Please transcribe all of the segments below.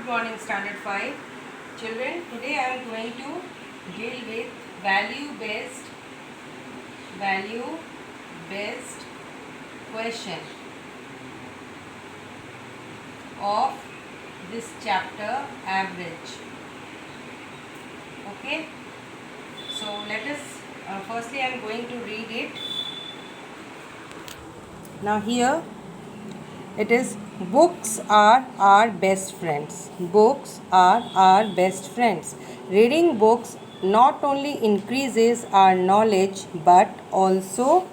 Good morning, Standard 5. Children, today I am going to deal with value-based question of this chapter, average. Okay. So let us, firstly I am going to read it. Now here it is, books are our best friends. Books are our best friends. Reading books not only increases our knowledge but also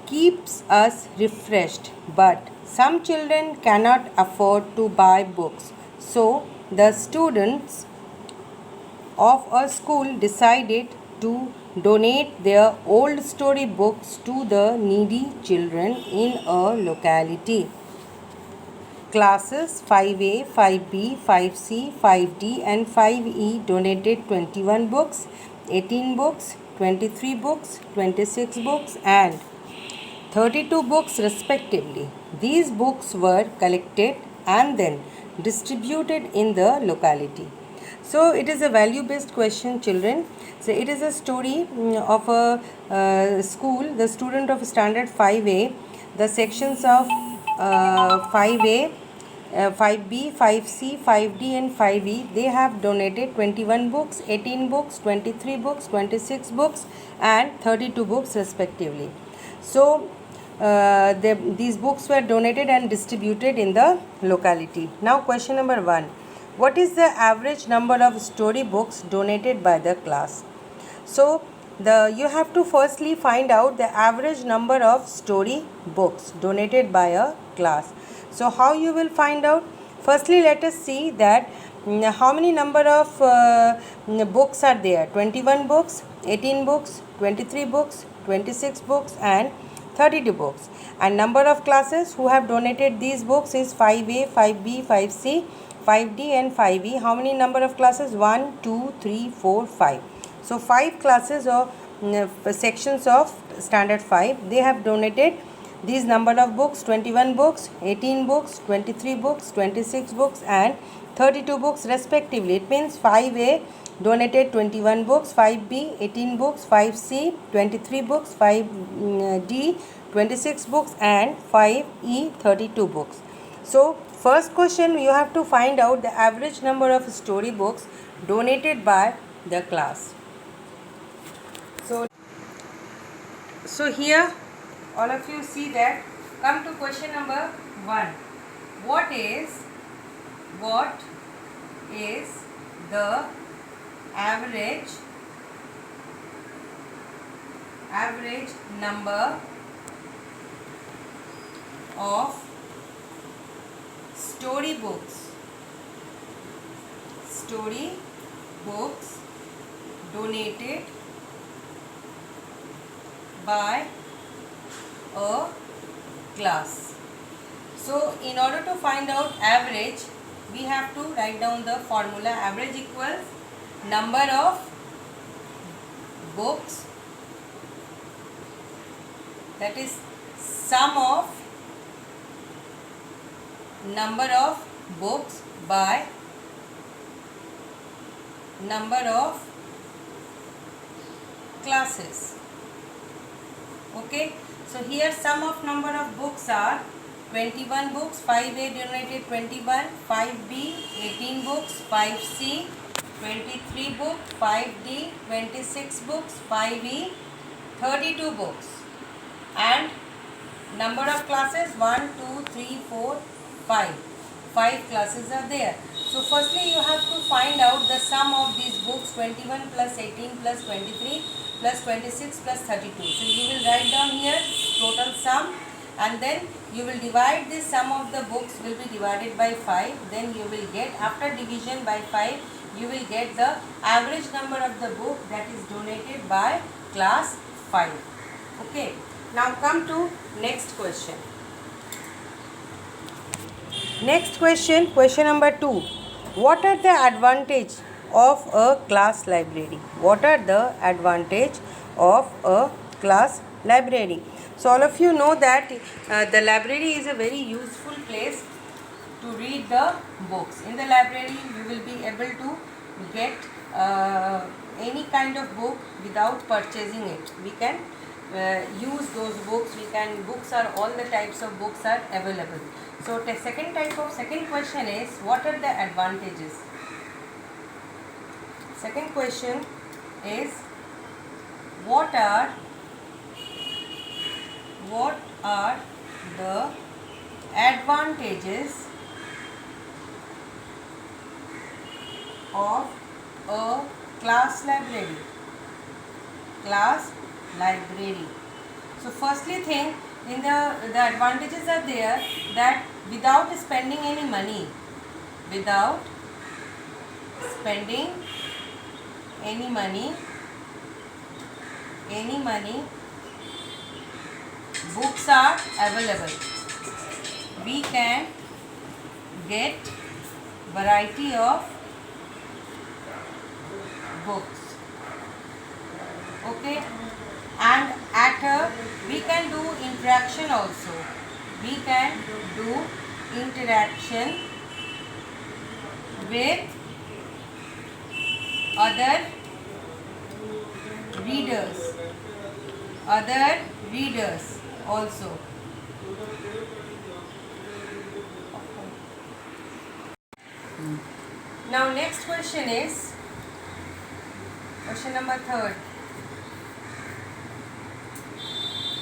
keeps us refreshed. But some children cannot afford to buy books. So the students of a school decided to donate their old story books to the needy children in a locality. Classes 5A, 5B, 5C, 5D and 5E donated 21 books, 18 books, 23 books, 26 books and 32 books respectively. These books were collected and then distributed in the locality. So it is a value based question, children. So it is a story of a school, the student of standard 5A, the sections of 5A, 5B, 5C, 5D and 5E. They have donated 21 books, 18 books, 23 books, 26 books and 32 books respectively. So these books were donated and distributed in the locality. Now question number 1. What is the average number of story books donated by the class? So you have to firstly find out the average number of story books donated by a class. So how you will find out? Firstly, let us see that how many number of books are there. 21 books, 18 books, 23 books, 26 books and 32 books. And number of classes who have donated these books is 5A, 5B, 5C, 5D and 5E. How many number of classes? 1, 2, 3, 4, 5. So 5 classes or sections of standard 5. They have donated these number of books: 21 books, 18 books, 23 books, 26 books and 32 books respectively. It means 5A donated 21 books, 5B 18 books, 5C 23 books, 5D 26 books and 5E 32 books. So first question, you have to find out the average number of story books donated by the class. So here all of you see that. Come to question number 1. What is the average number of story books donated by a class? So in order to find out average, we have to write down the formula. Average equals number of books, that is sum of number of books by number of classes. Okay, so here sum of number of books are 21 books, 5A donated 21, 5B 18 books, 5C 23 books, 5D 26 books, 5E 32 books and number of classes 1, 2, 3, 4, 5. 5 classes are there. So firstly you have to find out the sum of these books: 21 plus 18 plus 23 plus 26 plus 32. So you will write down here total sum and then you will divide this sum of the books will be divided by 5. Then you will get, after division by 5, you will get the average number of the book that is donated by class 5. Okay. Now come to next question. Next question, question number 2. What are the advantage of a class library? What are the advantage of a class library? So all of you know that the library is a very useful place to read the books. In the library you will be able to get any kind of book without purchasing it. We can use those books. Books are, all the types of books are available. So the second question is, what are the advantages? Second question is, what are the advantages of a class library? So firstly thing, in the advantages are there that without spending any money, books are available. We can get variety of books. Okay, and we can do interaction also. We can do interaction with other readers also. Now next question is question number third.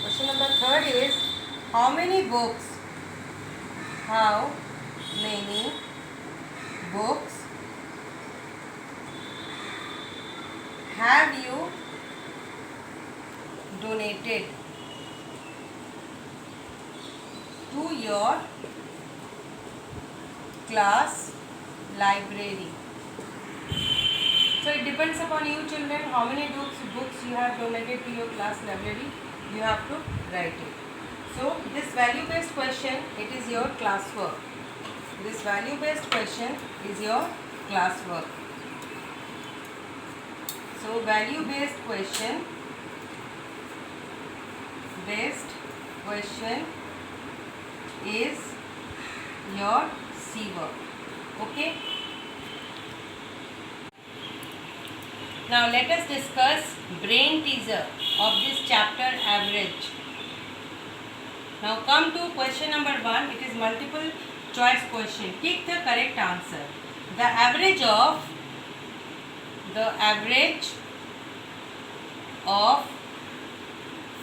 Question number third is, how many books have you donated to your class library? So it depends upon you children, how many books you have donated to your class library. You have to write it. So this value based question, it is your classwork. This value based question is your classwork. So value based question is your C work. Okay. Now let us discuss brain teaser of this chapter, average. Now come to question number 1. It is multiple choice question. Pick the correct answer. The average of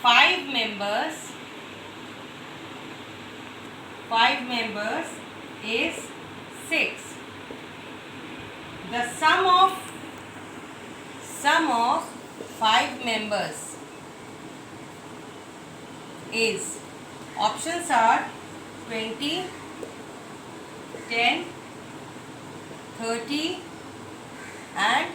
5 members is 6. The sum of 5 members is, options are 20, 10, 30 and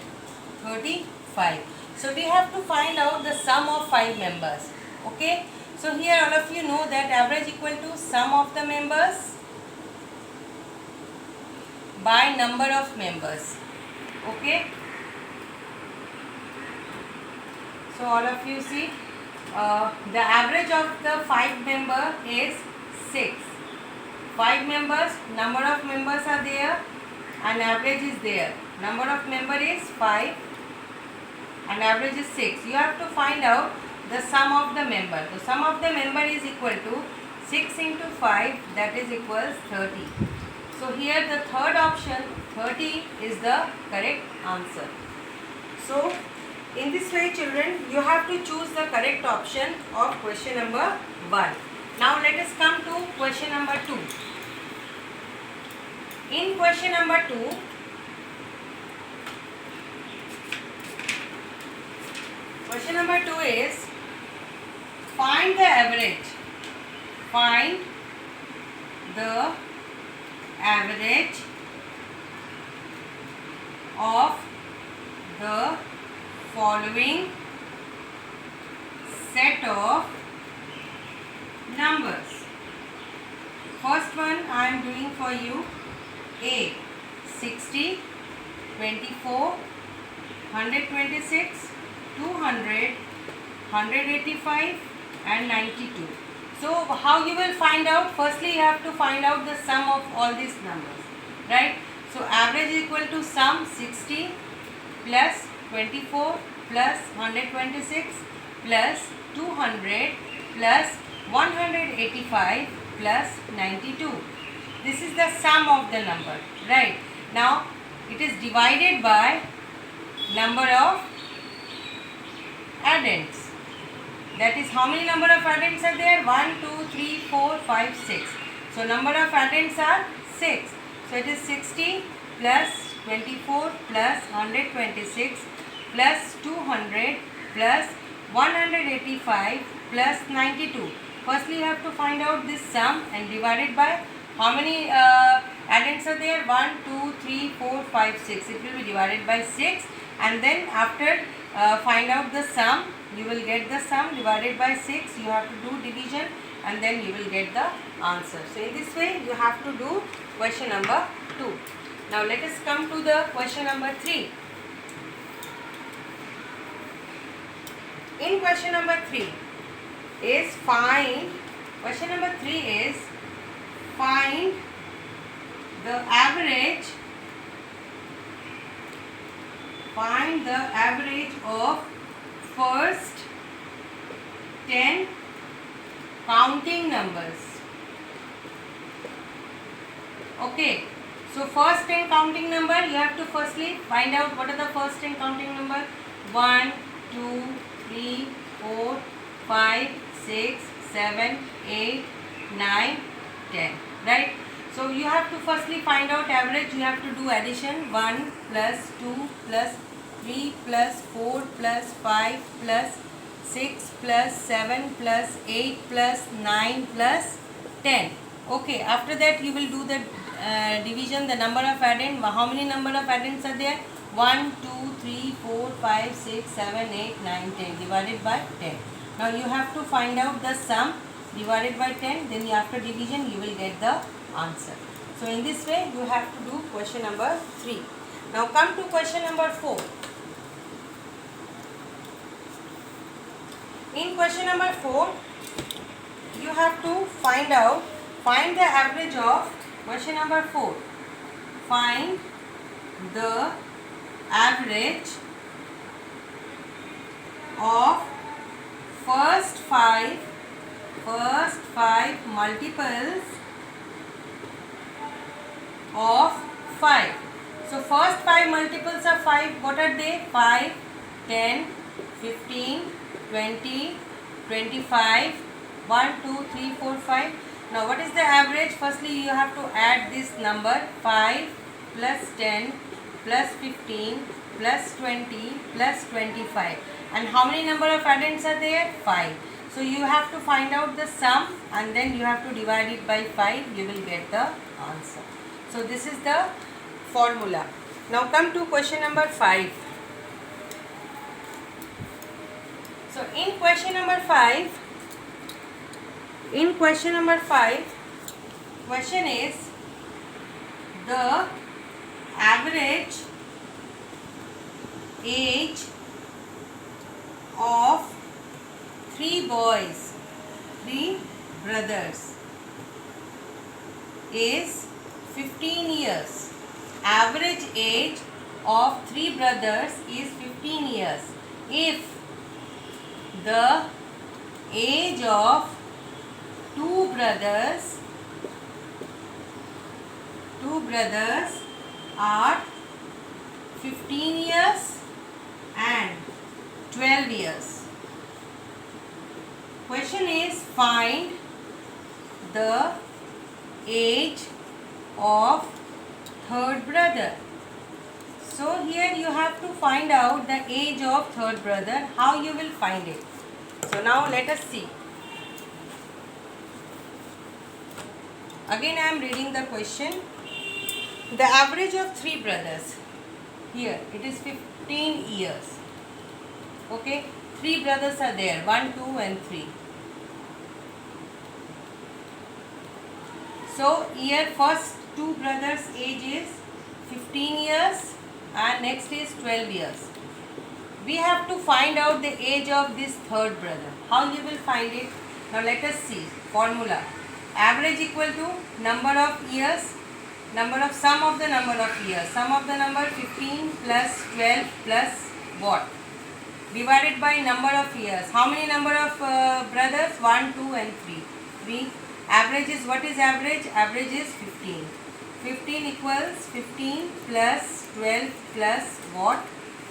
35. So we have to find out the sum of 5 members. Okay. So here all of you know that average equal to sum of the members by number of members. Okay. So all of you see, the average of the 5 member is 6. 5 members, number of members are there and average is there. Number of member is 5 and average is 6. You have to find out the sum of the member. The sum of the member is equal to 6 into 5, that is equals 30. So here the third option, 30, is the correct answer. So in this way children, you have to choose the correct option of question number 1. Now let us come to question number 2. In question number 2, question number 2 is, find the average. Find the average of the following set of numbers. First one I am doing for you. A, 60, 24, 126, 200, 185 and 92. So how you will find out? Firstly, you have to find out the sum of all these numbers, right? So average equal to sum 60 plus 24 plus 126 plus 200 plus 185 plus 92. This is the sum of the number, right? Now it is divided by number of addends. That is, how many number of addends are there? 1, 2, 3, 4, 5, 6. So number of addends are 6. So it is 60 plus 24 plus 126 plus 200 plus 185 plus 92. Firstly, you have to find out this sum and divide it by how many addends are there? 1, 2, 3, 4, 5, 6. It will be divided by 6, and then after find out the sum, you will get the sum divided by 6. You have to do division and then you will get the answer. So in this way you have to do question number 2. Now let us come to the question number 3. In question number 3 is find the average of first 10 counting numbers. Okay, so first 10 counting number, you have to firstly find out what are the first 10 counting number. 1, 2, 3, 4, 5, 6, 7, 8, 9, 10, right? So you have to firstly find out average. You have to do addition. 1 plus 2 plus 3 plus 4 plus 5 plus 6 plus 7 plus 8 plus 9 plus 10. Okay, after that you will do the division, the number of addend. How many number of addends are there? 1, 2, 3, 4, 5, 6, 7, 8, 9, 10 divided by 10. Now you have to find out the sum divided by 10, then after division you will get the answer. So in this way you have to do question number 3. Now come to question number 4. In question number 4, you have to find the average of question number 4. Find the average of first five multiples of 5. So first 5 multiples of 5, what are they? 5, 10, 15, 20, 25, 1, 2, 3, 4, 5. Now what is the average? Firstly you have to add this number 5 plus 10 plus 15 plus 20 plus 25. And how many number of addends are there? 5. So you have to find out the sum and then you have to divide it by 5. You will get the answer. So this is the formula. Now come to question number 5. So in question number 5, question is the average age of 3 brothers is 15 years. Average age of 3 brothers is 15 years. If the age of 2 brothers are 15 years and 12 years. Question is find the age of third brother. So here you have to find out the age of third brother. How you will find it? So now let us see. Again I am reading the question. The average of 3 brothers. Here it is 15 years. Okay, 3 brothers are there, 1, 2 and 3. So here first 2 brothers age is 15 years and next is 12 years. We have to find out the age of this third brother. How you will find it? Now let us see formula. Average equal to number of years, sum of the number of years. Sum of the number 15 plus 12 plus what? Divided by number of years. How many number of brothers? 1, 2 and 3. 3. Average is, what is average? Average is 15. 15 equals 15 plus 12 plus what?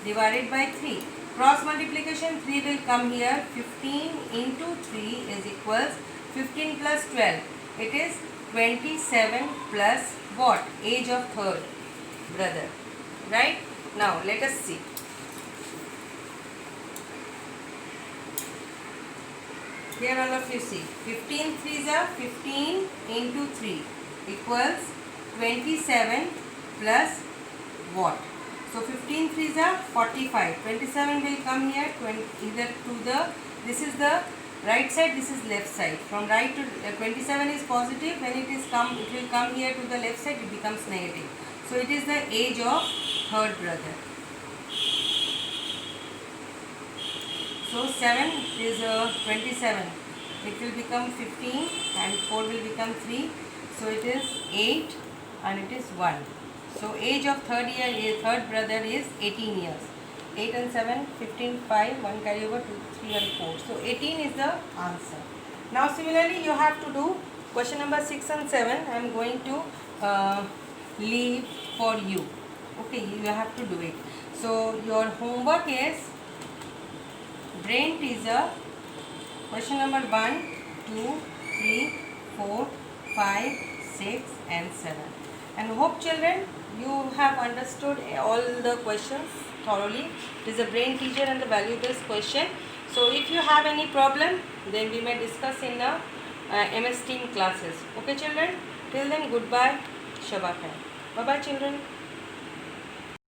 Divided by 3. Cross multiplication, 3 will come here. 15 into 3 is equals 15 plus 12. It is 27 plus what? Age of third brother. Right? Now let us see. Here all of you see. 15 threes are 15 into 3 equals 27 plus what? So 15 threes are 45. 27 will come here, either to the, this is the right side, this is left side. From right to 27 is positive, when it will come here to the left side, it becomes negative. So it is the age of third brother. So 7 is 27. It will become 15 and 4 will become 3. So it is 8 and it is 1. So age of third brother is 18 years. 8 and 7, 15, 5, 1 carry over, 2, 3 and 4. So 18 is the answer. Now similarly you have to do question number 6 and 7. I am going to leave for you. Okay, you have to do it. So your homework is brain teaser. Question number 1, 2, 3, 4, 5, 6 and 7. And hope children you have understood all the questions thoroughly. It is a brain teaser and the valuable question. So if you have any problem, then we may discuss in the MS Team classes. Okay children, till then goodbye, Shabba Khair. Bye bye children.